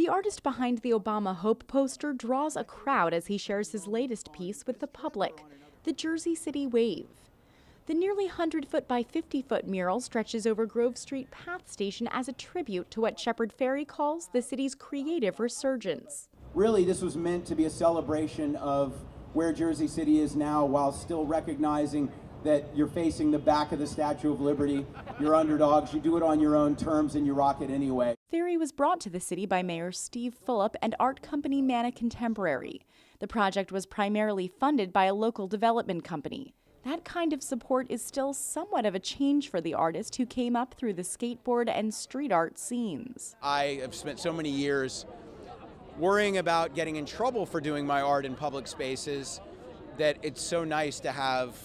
The artist behind the Obama Hope poster draws a crowd as he shares his latest piece with the public, the Jersey City Wave. The nearly 100-foot by 50-foot mural stretches over Grove Street Path Station as a tribute to what Shepard Fairey calls the city's creative resurgence. Really, this was meant to be a celebration of where Jersey City is now, while still recognizing that you're facing the back of the Statue of Liberty. You're underdogs, you do it on your own terms, and you rock it anyway. Fairey was brought to the city by Mayor Steve Fulop and art company Manna Contemporary. The project was primarily funded by a local development company. That kind of support is still somewhat of a change for the artist who came up through the skateboard and street art scenes. I have spent so many years worrying about getting in trouble for doing my art in public spaces that it's so nice to have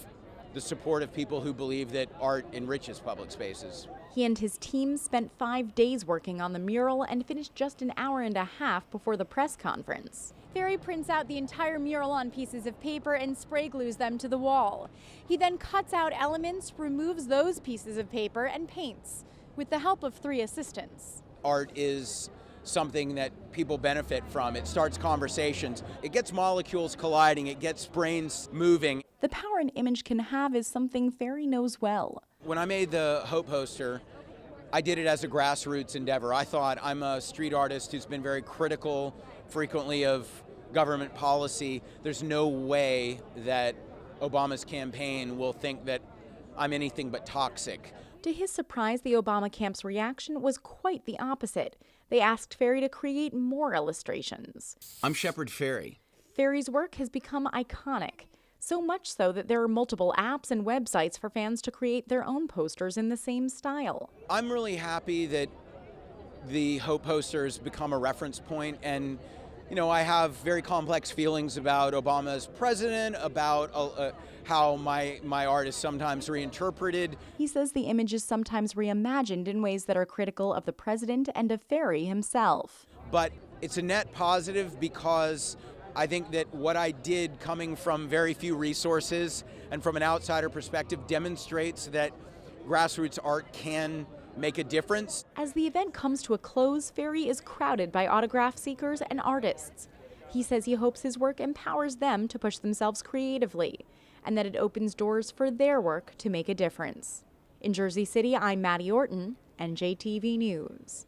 the support of people who believe that art enriches public spaces. He and his team spent 5 days working on the mural and finished just an hour and a half before the press conference. Fairey prints out the entire mural on pieces of paper and spray glues them to the wall. He then cuts out elements, removes those pieces of paper, and paints, with the help of 3 assistants. Art is something that people benefit from. It starts conversations. It gets molecules colliding. It gets brains moving. The power an image can have is something Fairey knows well. When I made the Hope poster, I did it as a grassroots endeavor. I thought, I'm a street artist who's been very critical frequently of government policy. There's no way that Obama's campaign will think that I'm anything but toxic. To his surprise, the Obama camp's reaction was quite the opposite. They asked Fairey to create more illustrations. I'm Shepard Fairey. Fairey's work has become iconic, so much so that there are multiple apps and websites for fans to create their own posters in the same style. I'm really happy that the Hope poster has become a reference point, and I have very complex feelings about Obama as president, about how my art is sometimes reinterpreted. He says the image is sometimes reimagined in ways that are critical of the president and of Fairey himself. But it's a net positive because I think that what I did, coming from very few resources and from an outsider perspective, demonstrates that grassroots art can make a difference. As the event comes to a close, Fairey is crowded by autograph seekers and artists. He says he hopes his work empowers them to push themselves creatively, and that it opens doors for their work to make a difference. In Jersey City, I'm Maddie Orton, NJTV News.